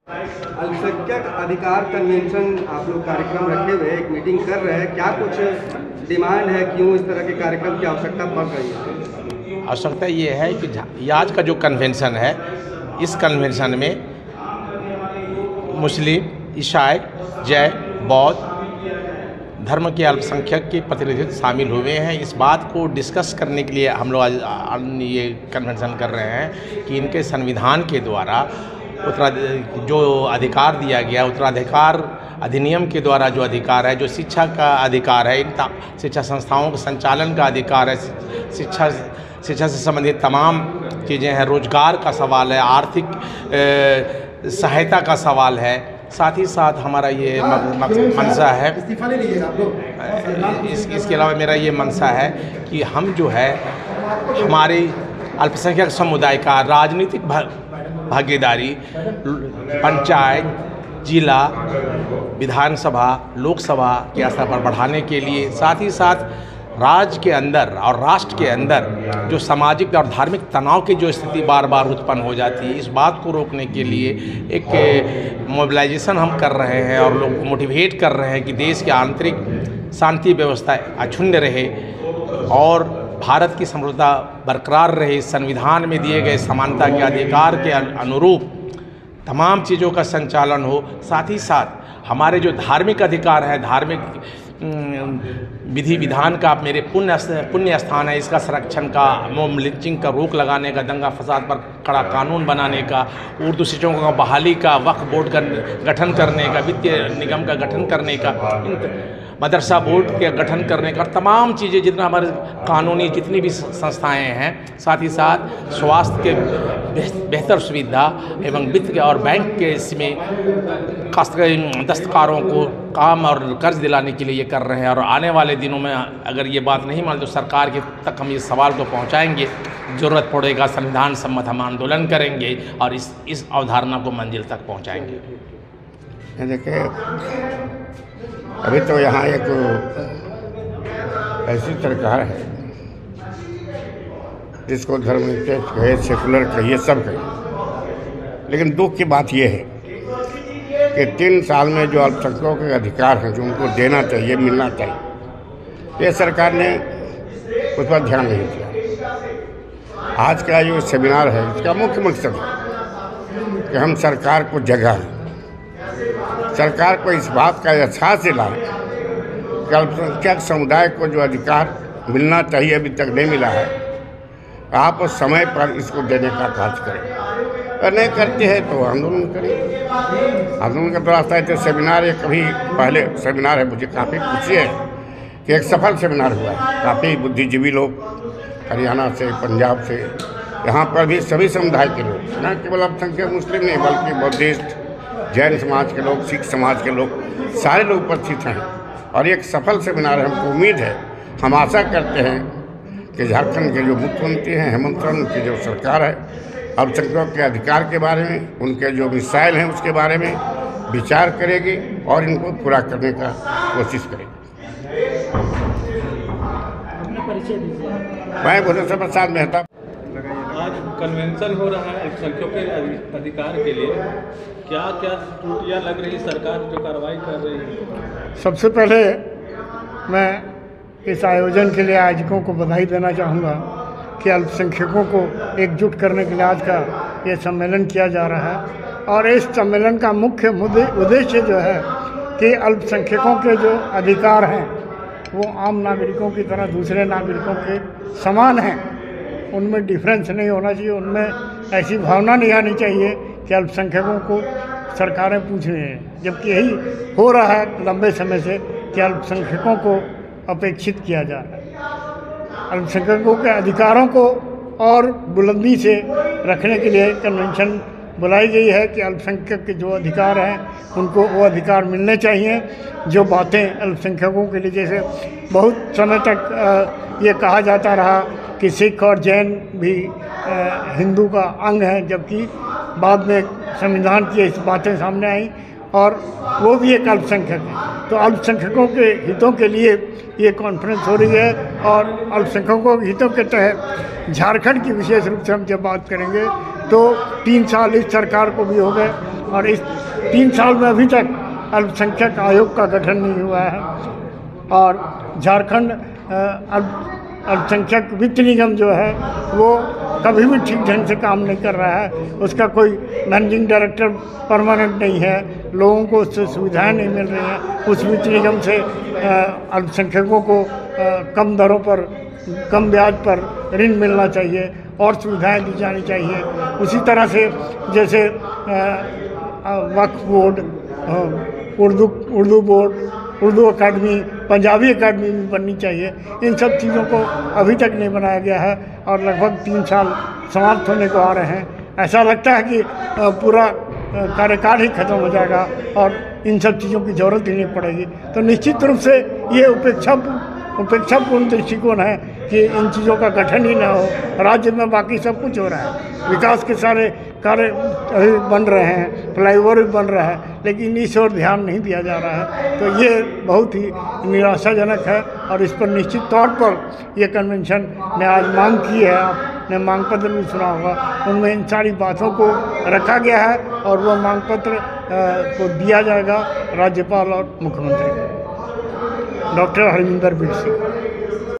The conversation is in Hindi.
अल्पसंख्यक अधिकार कन्वेंशन आप लोग कार्यक्रम रखे हुए एक मीटिंग कर रहे हैं, क्या कुछ डिमांड है, क्यों इस तरह के कार्यक्रम की आवश्यकता पड़ रही है? आवश्यकता ये है कि ये आज का जो कन्वेंशन है, इस कन्वेंशन में मुस्लिम, ईसाई, जैन, बौद्ध धर्म के अल्पसंख्यक के प्रतिनिधि शामिल हुए हैं। इस बात को डिस्कस करने के लिए हम लोग आज ये कन्वेंशन कर रहे हैं कि इनके संविधान के द्वारा जो अधिकार दिया गया, उत्तराधिकार अधिनियम के द्वारा जो अधिकार है, जो शिक्षा का अधिकार है, इन शिक्षा संस्थाओं के संचालन का अधिकार है, शिक्षा से संबंधित तमाम चीज़ें हैं, रोजगार का सवाल है, आर्थिक सहायता का सवाल है, साथ ही साथ हमारा ये मनसा है। इसके अलावा मेरा ये मनसा है कि हम जो है हमारे अल्पसंख्यक समुदाय का राजनीतिक भागीदारी पंचायत, जिला, विधानसभा, लोकसभा के स्तर पर बढ़ाने के लिए, साथ ही साथ राज्य के अंदर और राष्ट्र के अंदर जो सामाजिक और धार्मिक तनाव की जो स्थिति बार बार उत्पन्न हो जाती है, इस बात को रोकने के लिए एक मोबिलाइजेशन हम कर रहे हैं और लोग मोटिवेट कर रहे हैं कि देश के आंतरिक शांति व्यवस्था अक्षुण्ण रहे और भारत की समृद्धता बरकरार रहे, संविधान में दिए गए समानता के अधिकार के अनुरूप तमाम चीज़ों का संचालन हो, साथ ही साथ हमारे जो धार्मिक अधिकार हैं, धार्मिक विधि विधान का मेरे पुण्य स्थान है, इसका संरक्षण का, मोम लिंचिंग का रोक लगाने का, दंगा फसाद पर कड़ा कानून बनाने का, उर्दू शिक्षकों का बहाली का, वक्फ बोर्ड का गठन करने का, वित्तीय निगम का गठन करने का, मदरसा बोर्ड के गठन करने का, तमाम चीज़ें जितना हमारे कानूनी जितनी भी संस्थाएं हैं, साथ ही साथ स्वास्थ्य के बेहतर सुविधा एवं वित्त के और बैंक के इसमें दस्तकारों को काम और कर्ज दिलाने के लिए ये कर रहे हैं। और आने वाले दिनों में अगर ये बात नहीं मान तो सरकार के तक हम इस सवाल को पहुंचाएंगे, ज़रूरत पड़ेगा संविधान सम्मत हम आंदोलन करेंगे और इस अवधारणा को मंजिल तक पहुंचाएंगे। देखिए, अभी तो यहाँ एक ऐसी सरकार है जिसको धर्मनिरपेक्ष कहे, सेकुलर कहिए, सब कहिए, लेकिन दुख की बात यह है कि 3 साल में जो अल्पसंख्यकों के अधिकार हैं जो उनको देना चाहिए, मिलना चाहिए, ये सरकार ने उस पर ध्यान नहीं दिया। आज का जो सेमिनार है इसका मुख्य मकसद है कि हम सरकार को जगाएं, सरकार को इस बात का एहसास दिलाएं कि अल्पसंख्यक समुदाय को जो अधिकार मिलना चाहिए अभी तक नहीं मिला है, आप उस समय पर इसको देने का कार्य करें। अगर नहीं करते हैं तो आंदोलन करें। आंदोलन का तो रास्ता है। तो सेमिनार एक कभी पहले सेमिनार है, मुझे काफ़ी खुशी है कि एक सफल सेमिनार हुआ है। काफ़ी बुद्धिजीवी लोग हरियाणा से, पंजाब से, यहाँ पर भी सभी समुदाय के लोग, न केवल अल्पसंख्यक मुस्लिम नहीं बल्कि बुद्धिस्ट, जैन समाज के लोग, सिख समाज के लोग, सारे लोग उपस्थित हैं और एक सफल सेमिनार है। हमको उम्मीद है, हम आशा करते हैं कि झारखंड के जो मुख्यमंत्री हैं, हेमंत सोरेन की जो सरकार है, अल्पसंख्यकों के अधिकार के बारे में, उनके जो मिसाइल हैं उसके बारे में विचार करेगी और इनको पूरा करने का कोशिश करेगी। मैं भुवनेश्वर प्रसाद मेहता। आज कन्वेंशन हो रहा है अल्पसंख्यकों के अधिकार के लिए, क्या क्या त्रुटियां लग रही सरकार जो कार्रवाई कर रही है? सबसे पहले मैं इस आयोजन के लिए आयोजकों को बधाई देना चाहूँगा कि अल्पसंख्यकों को एकजुट करने के लिए आज का ये सम्मेलन किया जा रहा है। और इस सम्मेलन का मुख्य उद्देश्य जो है कि अल्पसंख्यकों के जो अधिकार हैं वो आम नागरिकों की तरह दूसरे नागरिकों के समान हैं, उनमें डिफरेंस नहीं होना चाहिए, उनमें ऐसी भावना नहीं आनी चाहिए कि अल्पसंख्यकों को सरकारें पूछ रही हैं, जबकि यही हो रहा है लंबे समय से कि अल्पसंख्यकों को अपेक्षित किया जा रहा है। अल्पसंख्यकों के अधिकारों को और बुलंदी से रखने के लिए कन्वेंशन बुलाई गई है कि अल्पसंख्यक के जो अधिकार हैं उनको वो अधिकार मिलने चाहिए। जो बातें अल्पसंख्यकों के लिए, जैसे बहुत समय तक ये कहा जाता रहा कि सिख और जैन भी हिंदू का अंग हैं, जबकि बाद में संविधान की इस बातें सामने आई और वो भी एक अल्पसंख्यक है। तो अल्पसंख्यकों के हितों के लिए ये कॉन्फ्रेंस हो रही है और अल्पसंख्यकों के हितों के तहत झारखंड की विशेष रूप से हम जब बात करेंगे तो 3 साल इस सरकार को भी हो गए और इस 3 साल में अभी तक अल्पसंख्यक आयोग का गठन नहीं हुआ है और झारखंड अल्पसंख्यक वित्त निगम जो है वो कभी भी ठीक ढंग से काम नहीं कर रहा है। उसका कोई मैनेजिंग डायरेक्टर परमानेंट नहीं है, लोगों को उससे सुविधाएं नहीं मिल रही हैं। उस वित्त निगम से अल्पसंख्यकों को कम दरों पर, कम ब्याज पर ऋण मिलना चाहिए और सुविधाएं दी जानी चाहिए। उसी तरह से जैसे वक्फ बोर्ड, उर्दू बोर्ड, उर्दू अकादमी, पंजाबी अकादमी भी बननी चाहिए। इन सब चीज़ों को अभी तक नहीं बनाया गया है और लगभग 3 साल समाप्त होने को आ रहे हैं। ऐसा लगता है कि पूरा कार्यकाल ही खत्म हो जाएगा और इन सब चीज़ों की ज़रूरत ही नहीं पड़ेगी। तो निश्चित रूप से ये उपेक्षापूर्ण दृष्टिकोण है कि इन चीज़ों का गठन ही ना हो। राज्य में बाकी सब कुछ हो रहा है, विकास के सारे कार्य अभी बन रहे हैं, फ्लाईओवर भी बन रहा है, लेकिन इस ओर ध्यान नहीं दिया जा रहा है। तो ये बहुत ही निराशाजनक है और इस पर निश्चित तौर पर ये कन्वेंशन ने आज मांग की है, आपने मांग पत्र भी सुना होगा, उनमें इन सारी बातों को रखा गया है और वो मांग पत्र को दिया जाएगा राज्यपाल और मुख्यमंत्री डॉक्टर हरमिंदर सिंह।